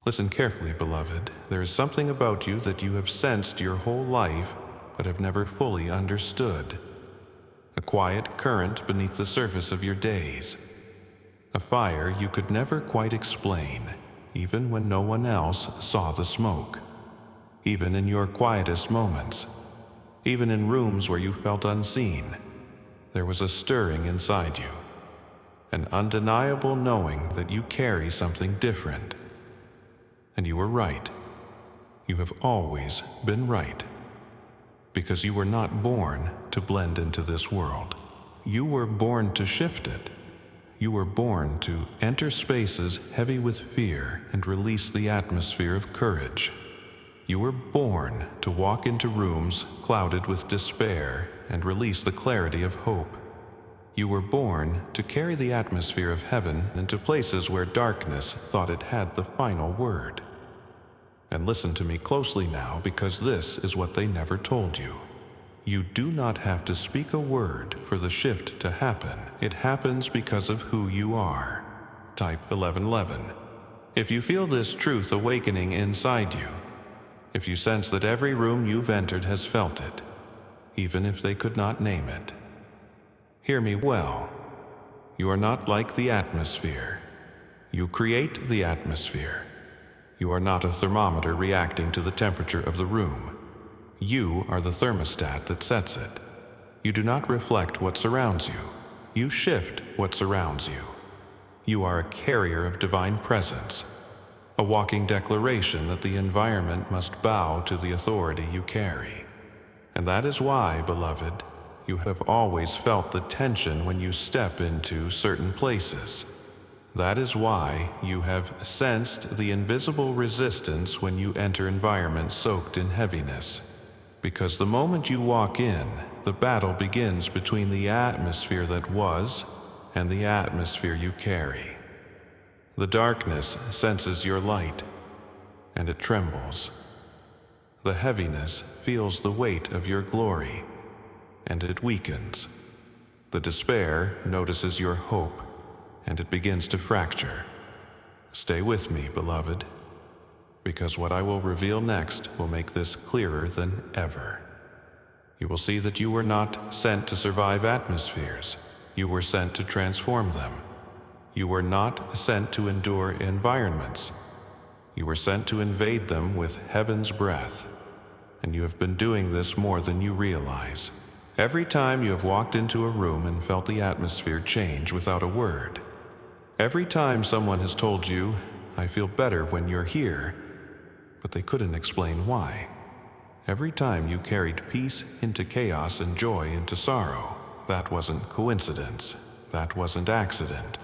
Listen carefully, beloved. There is something about you that you have sensed your whole life, but have never fully understood. A quiet current beneath the surface of your days. A fire you could never quite explain, even when no one else saw the smoke. Even in your quietest moments, even in rooms where you felt unseen, there was a stirring inside you, an undeniable knowing that you carry something different. And you were right. You have always been right. Because you were not born to blend into this world. You were born to shift it. You were born to enter spaces heavy with fear and release the atmosphere of courage. You were born to walk into rooms clouded with despair and release the clarity of hope. You were born to carry the atmosphere of heaven into places where darkness thought it had the final word. And listen to me closely now, because this is what they never told you. You do not have to speak a word for the shift to happen. It happens because of who you are. Type 1111. If you feel this truth awakening inside you, if you sense that every room you've entered has felt it, even if they could not name it, hear me well. You are not like the atmosphere. You create the atmosphere. You are not a thermometer reacting to the temperature of the room. You are the thermostat that sets it. You do not reflect what surrounds you. You shift what surrounds you. You are a carrier of divine presence, a walking declaration that the environment must bow to the authority you carry. And that is why, beloved, you have always felt the tension when you step into certain places. That is why you have sensed the invisible resistance when you enter environments soaked in heaviness. Because the moment you walk in, the battle begins between the atmosphere that was and the atmosphere you carry. The darkness senses your light, and it trembles. The heaviness feels the weight of your glory, and it weakens. The despair notices your hope, and it begins to fracture. Stay with me, beloved, because what I will reveal next will make this clearer than ever. You will see that you were not sent to survive atmospheres. You were sent to transform them. You were not sent to endure environments. You were sent to invade them with heaven's breath. And you have been doing this more than you realize. Every time you have walked into a room and felt the atmosphere change without a word. Every time someone has told you, "I feel better when you're here," but they couldn't explain why. Every time you carried peace into chaos and joy into sorrow. That wasn't coincidence. That wasn't accident.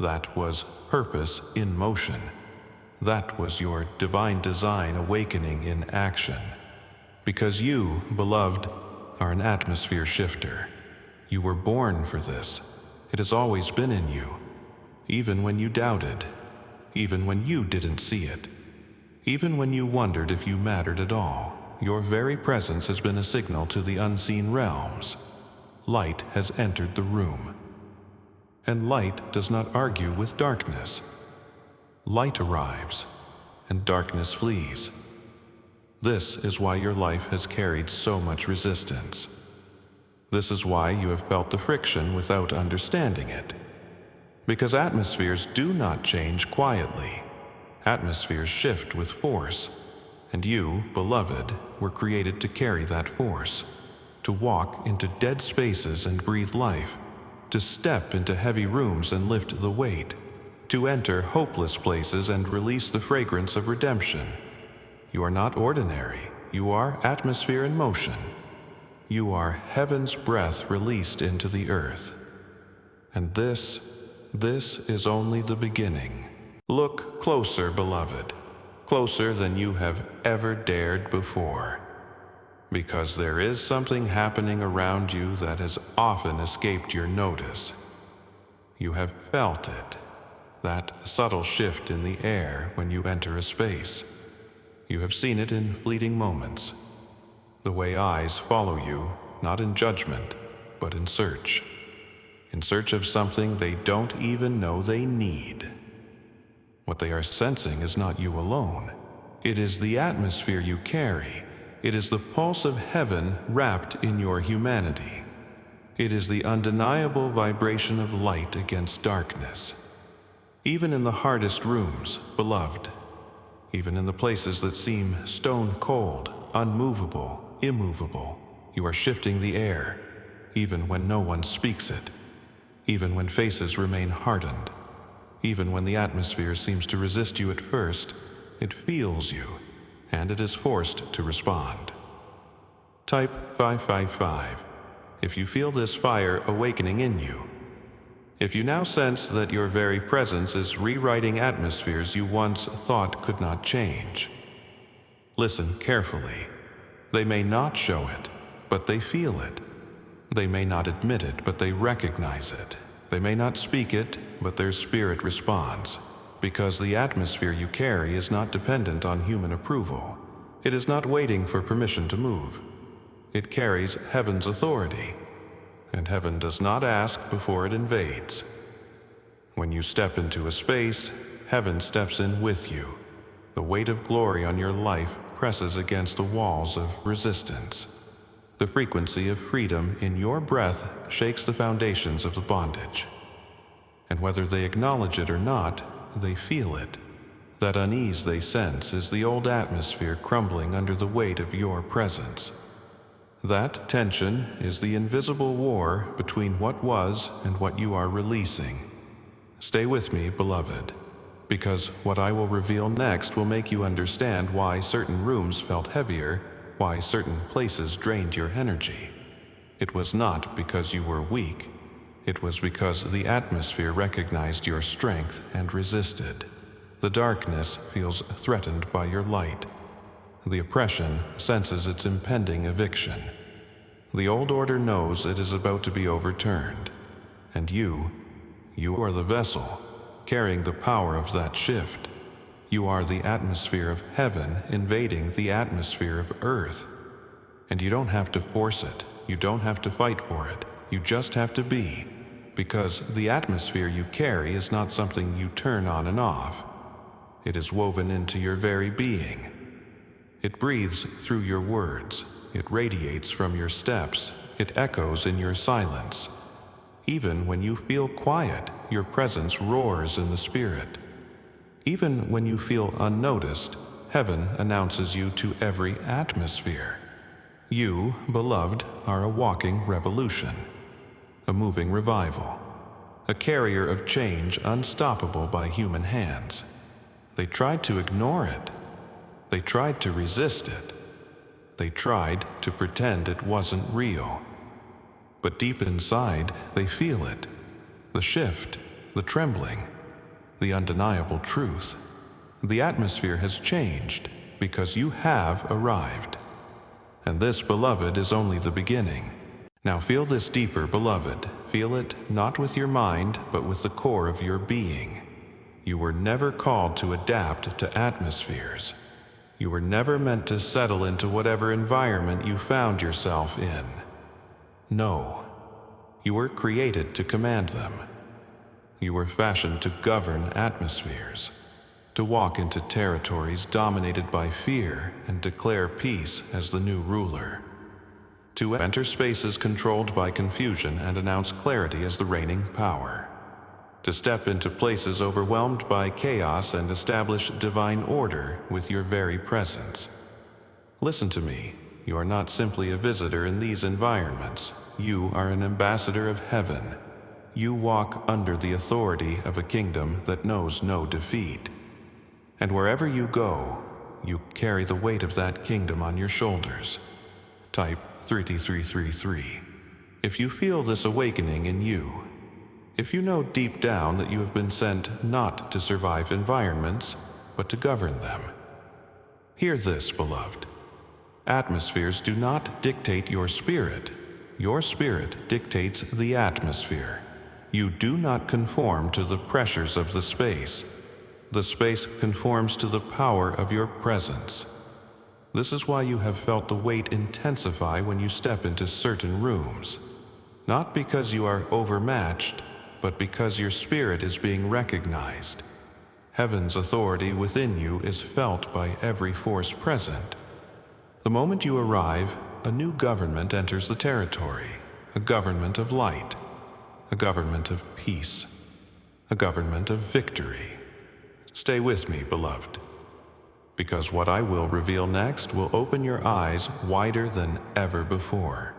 That was purpose in motion. That was your divine design awakening in action. Because you, beloved, are an atmosphere shifter. You were born for this. It has always been in you. Even when you doubted. Even when you didn't see it. Even when you wondered if you mattered at all. Your very presence has been a signal to the unseen realms. Light has entered the room. And light does not argue with darkness. Light arrives, and darkness flees. This is why your life has carried so much resistance. This is why you have felt the friction without understanding it. Because atmospheres do not change quietly. Atmospheres shift with force. And you, beloved, were created to carry that force. To walk into dead spaces and breathe life. To step into heavy rooms and lift the weight. To enter hopeless places and release the fragrance of redemption. You are not ordinary. You are atmosphere in motion. You are heaven's breath released into the earth. And this is only the beginning. Look closer, beloved. Closer than you have ever dared before. Because there is something happening around you that has often escaped your notice. You have felt it, that subtle shift in the air when you enter a space. You have seen it in fleeting moments, the way eyes follow you, not in judgment, but in search of something they don't even know they need. What they are sensing is not you alone. It is the atmosphere you carry. It is the pulse of heaven wrapped in your humanity. It is the undeniable vibration of light against darkness. Even in the hardest rooms, beloved, even in the places that seem stone cold, unmovable, immovable, you are shifting the air, even when no one speaks it, even when faces remain hardened, even when the atmosphere seems to resist you at first, it feels you, and it is forced to respond. Type 555 if you feel this fire awakening in you. If you now sense that your very presence is rewriting atmospheres you once thought could not change. Listen carefully. They may not show it, but they feel it. They may not admit it, but they recognize it. They may not speak it, but their spirit responds, because the atmosphere you carry is not dependent on human approval. It is not waiting for permission to move. It carries heaven's authority, and heaven does not ask before it invades. When you step into a space, heaven steps in with you. The weight of glory on your life presses against the walls of resistance. The frequency of freedom in your breath shakes the foundations of the bondage. And whether they acknowledge it or not, they feel it. That unease they sense is the old atmosphere crumbling under the weight of your presence. That tension is the invisible war between what was and what you are releasing. Stay with me, beloved, because what I will reveal next will make you understand why certain rooms felt heavier, why certain places drained your energy. It was not because you were weak. It was because the atmosphere recognized your strength and resisted. The darkness feels threatened by your light. The oppression senses its impending eviction. The old order knows it is about to be overturned. And you are the vessel, carrying the power of that shift. You are the atmosphere of heaven invading the atmosphere of earth. And you don't have to force it. You don't have to fight for it. You just have to be. Because the atmosphere you carry is not something you turn on and off. It is woven into your very being. It breathes through your words. It radiates from your steps. It echoes in your silence. Even when you feel quiet, your presence roars in the spirit. Even when you feel unnoticed, heaven announces you to every atmosphere. You, beloved, are a walking revolution, a moving revival, a carrier of change unstoppable by human hands. They tried to ignore it. They tried to resist it. They tried to pretend it wasn't real. But deep inside, they feel it. The shift, the trembling, the undeniable truth. The atmosphere has changed because you have arrived. And this, beloved, is only the beginning. Now feel this deeper, beloved. Feel it not with your mind, but with the core of your being. You were never called to adapt to atmospheres. You were never meant to settle into whatever environment you found yourself in. No, you were created to command them. You were fashioned to govern atmospheres, to walk into territories dominated by fear and declare peace as the new ruler, to enter spaces controlled by confusion and announce clarity as the reigning power, to step into places overwhelmed by chaos and establish divine order with your very presence. Listen to me. You are not simply a visitor in these environments. You are an ambassador of heaven. You walk under the authority of a kingdom that knows no defeat. And wherever you go, you carry the weight of that kingdom on your shoulders. Type 3333. If you feel this awakening in you, if you know deep down that you have been sent not to survive environments, but to govern them. Hear this, beloved. Atmospheres do not dictate your spirit. Your spirit dictates the atmosphere. You do not conform to the pressures of the space. The space conforms to the power of your presence. This is why you have felt the weight intensify when you step into certain rooms. Not because you are overmatched, but because your spirit is being recognized. Heaven's authority within you is felt by every force present. The moment you arrive, a new government enters the territory, a government of light, a government of peace, a government of victory. Stay with me, beloved, because what I will reveal next will open your eyes wider than ever before.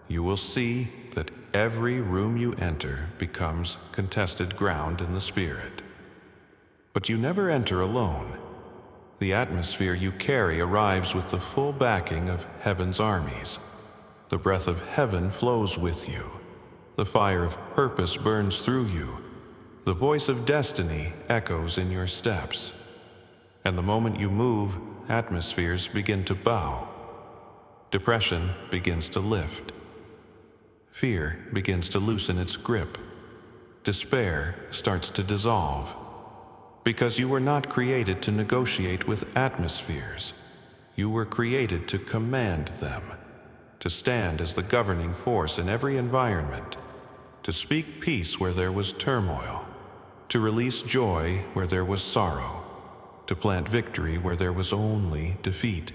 You will see that every room you enter becomes contested ground in the spirit. But you never enter alone. The atmosphere you carry arrives with the full backing of heaven's armies. The breath of heaven flows with you. The fire of purpose burns through you. The voice of destiny echoes in your steps. And the moment you move, atmospheres begin to bow. Depression begins to lift. Fear begins to loosen its grip. Despair starts to dissolve. Because you were not created to negotiate with atmospheres. You were created to command them, to stand as the governing force in every environment, to speak peace where there was turmoil, to release joy where there was sorrow, to plant victory where there was only defeat.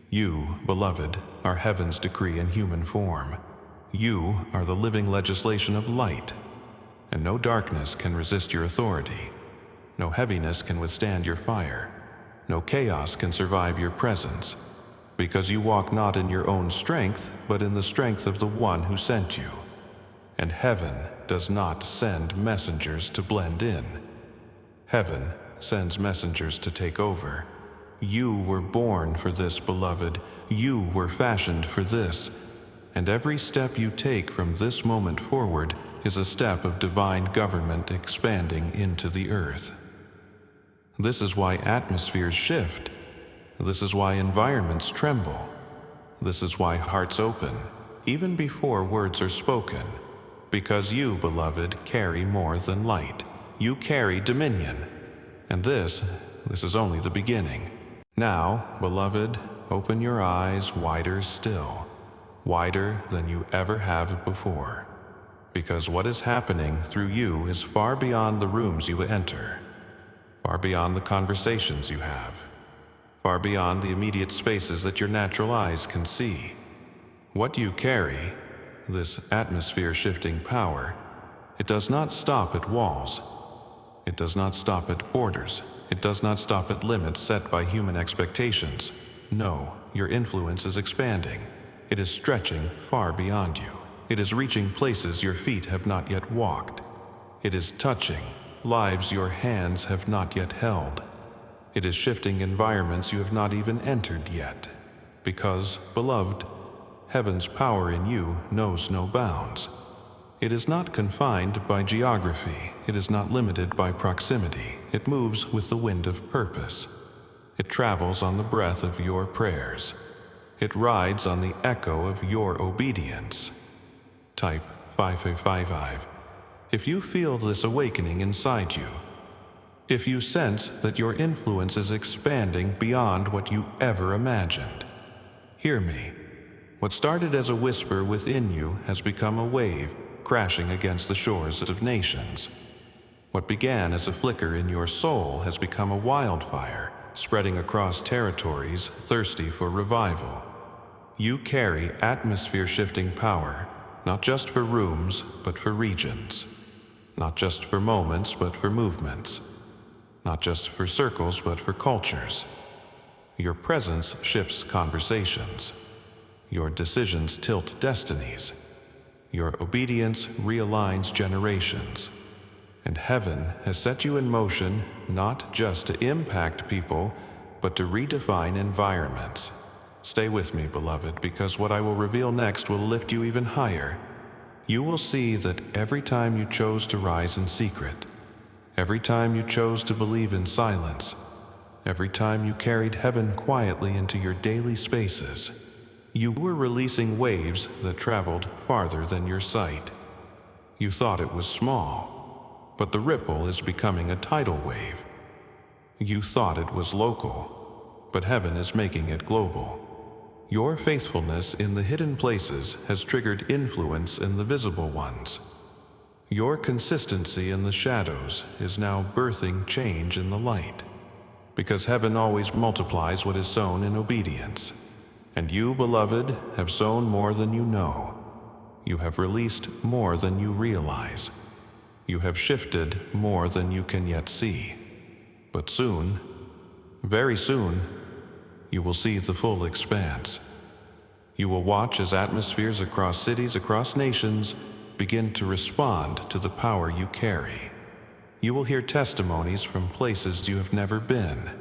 You, beloved, are heaven's decree in human form. You are the living legislation of light, and no darkness can resist your authority. No heaviness can withstand your fire. No chaos can survive your presence, because you walk not in your own strength, but in the strength of the one who sent you. And heaven does not send messengers to blend in. Heaven sends messengers to take over. You were born for this, beloved. You were fashioned for this. And every step you take from this moment forward is a step of divine government expanding into the earth. This is why atmospheres shift. This is why environments tremble. This is why hearts open, even before words are spoken. Because you, beloved, carry more than light. You carry dominion. And this is only the beginning. Now, beloved, open your eyes wider still, wider than you ever have before. Because what is happening through you is far beyond the rooms you enter. Far beyond the conversations you have, far beyond the immediate spaces that your natural eyes can see. What you carry, this atmosphere-shifting power, it does not stop at walls. It does not stop at borders. It does not stop at limits set by human expectations. No, your influence is expanding. It is stretching far beyond you. It is reaching places your feet have not yet walked. It is touching lives your hands have not yet held. It is shifting environments you have not even entered yet. Because, beloved, heaven's power in you knows no bounds. It is not confined by geography. It is not limited by proximity. It moves with the wind of purpose. It travels on the breath of your prayers. It rides on the echo of your obedience. Type 5555. If you feel this awakening inside you, if you sense that your influence is expanding beyond what you ever imagined, hear me. What started as a whisper within you has become a wave crashing against the shores of nations. What began as a flicker in your soul has become a wildfire spreading across territories thirsty for revival. You carry atmosphere-shifting power, not just for rooms, but for regions. Not just for moments, but for movements. Not just for circles, but for cultures. Your presence shifts conversations. Your decisions tilt destinies. Your obedience realigns generations. And heaven has set you in motion not just to impact people, but to redefine environments. Stay with me, beloved, because what I will reveal next will lift you even higher. You will see that every time you chose to rise in secret, every time you chose to believe in silence, every time you carried heaven quietly into your daily spaces, you were releasing waves that traveled farther than your sight. You thought it was small, but the ripple is becoming a tidal wave. You thought it was local, but heaven is making it global. Your faithfulness in the hidden places has triggered influence in the visible ones. Your consistency in the shadows is now birthing change in the light, because heaven always multiplies what is sown in obedience. And you, beloved, have sown more than you know. You have released more than you realize. You have shifted more than you can yet see. But soon, very soon, you will see the full expanse. You will watch as atmospheres across cities, across nations, begin to respond to the power you carry. You will hear testimonies from places you have never been,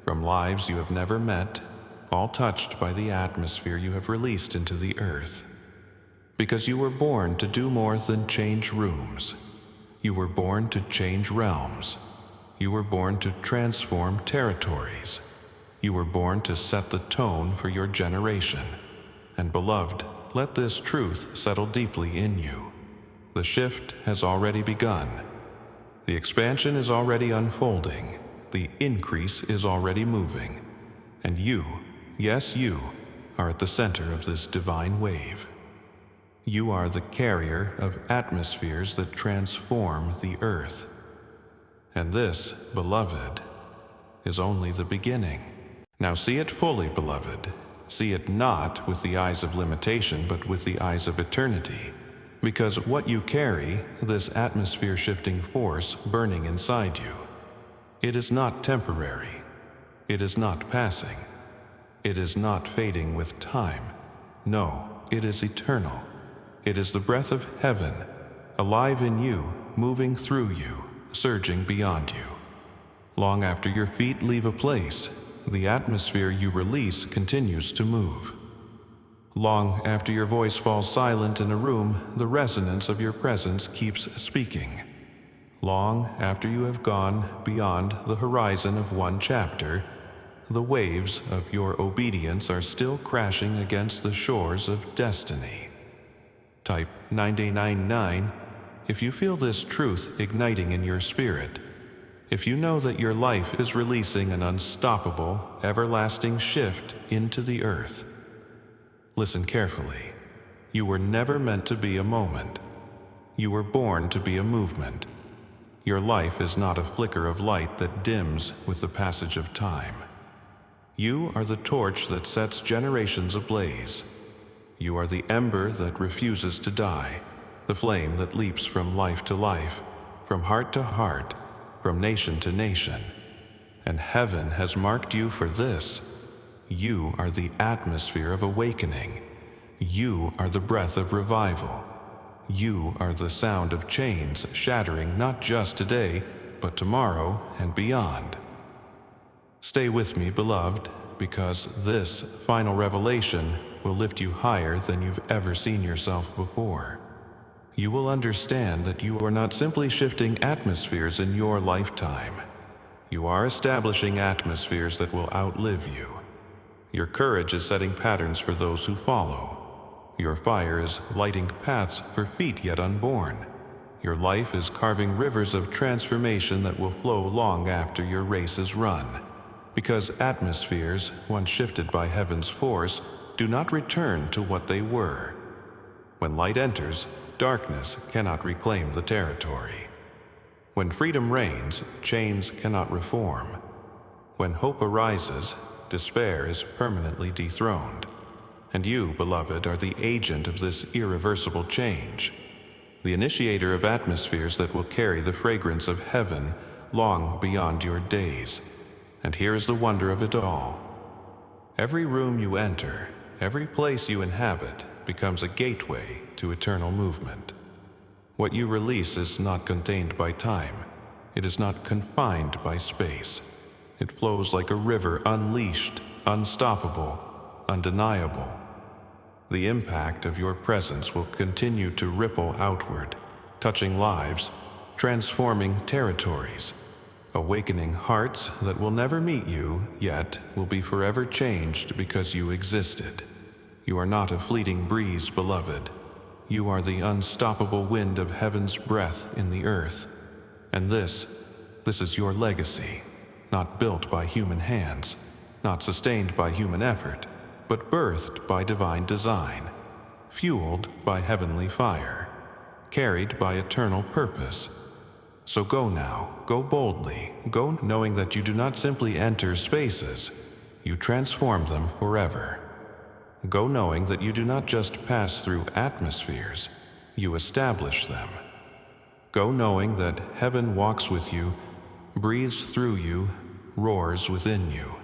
from lives you have never met, all touched by the atmosphere you have released into the earth. Because you were born to do more than change rooms. You were born to change realms. You were born to transform territories. You were born to set the tone for your generation. And beloved, let this truth settle deeply in you. The shift has already begun. The expansion is already unfolding. The increase is already moving. And you, yes you, are at the center of this divine wave. You are the carrier of atmospheres that transform the earth. And this, beloved, is only the beginning. Now see it fully, beloved. See it not with the eyes of limitation, but with the eyes of eternity. Because what you carry, this atmosphere-shifting force burning inside you, it is not temporary. It is not passing. It is not fading with time. No, it is eternal. It is the breath of heaven, alive in you, moving through you, surging beyond you. Long after your feet leave a place, the atmosphere you release continues to move. Long after your voice falls silent in a room, the resonance of your presence keeps speaking. Long after you have gone beyond the horizon of one chapter, the waves of your obedience are still crashing against the shores of destiny. Type 999 if you feel this truth igniting in your spirit. If you know that your life is releasing an unstoppable, everlasting shift into the earth. Listen carefully. You were never meant to be a moment. You were born to be a movement. Your life is not a flicker of light that dims with the passage of time. You are the torch that sets generations ablaze. You are the ember that refuses to die, the flame that leaps from life to life, from heart to heart, from nation to nation. And heaven has marked you for this. You are the atmosphere of awakening. You are the breath of revival. You are the sound of chains shattering not just today, but tomorrow and beyond. Stay with me, beloved, because this final revelation will lift you higher than you've ever seen yourself before. You will understand that you are not simply shifting atmospheres in your lifetime. You are establishing atmospheres that will outlive you. Your courage is setting patterns for those who follow. Your fire is lighting paths for feet yet unborn. Your life is carving rivers of transformation that will flow long after your race is run. Because atmospheres, once shifted by heaven's force, do not return to what they were. When light enters, darkness cannot reclaim the territory. When freedom reigns, chains cannot reform. When hope arises, despair is permanently dethroned. And you, beloved, are the agent of this irreversible change, the initiator of atmospheres that will carry the fragrance of heaven long beyond your days. And here is the wonder of it all. Every room you enter, every place you inhabit, becomes a gateway to eternal movement. What you release is not contained by time. It is not confined by space. It flows like a river, unleashed, unstoppable, undeniable. The impact of your presence will continue to ripple outward, touching lives, transforming territories, awakening hearts that will never meet you, yet will be forever changed because you existed. You are not a fleeting breeze, beloved. You are the unstoppable wind of heaven's breath in the earth. And this is your legacy, not built by human hands, not sustained by human effort, but birthed by divine design, fueled by heavenly fire. carried by eternal purpose. So go now, go boldly, go knowing that you do not simply enter spaces, you transform them forever. Go knowing that you do not just pass through atmospheres, you establish them. Go knowing that heaven walks with you, breathes through you, roars within you.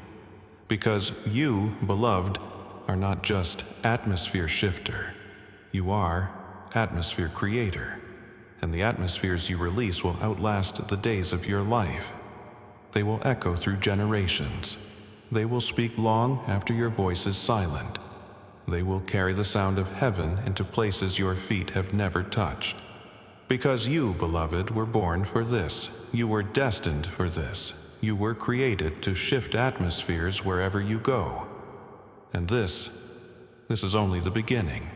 Because you, beloved, are not just atmosphere shifter. You are atmosphere creator. And the atmospheres you release will outlast the days of your life. They will echo through generations. They will speak long after your voice is silent. They will carry the sound of heaven into places your feet have never touched. Because you, beloved, were born for this. You were destined for this. You were created to shift atmospheres wherever you go. And this is only the beginning.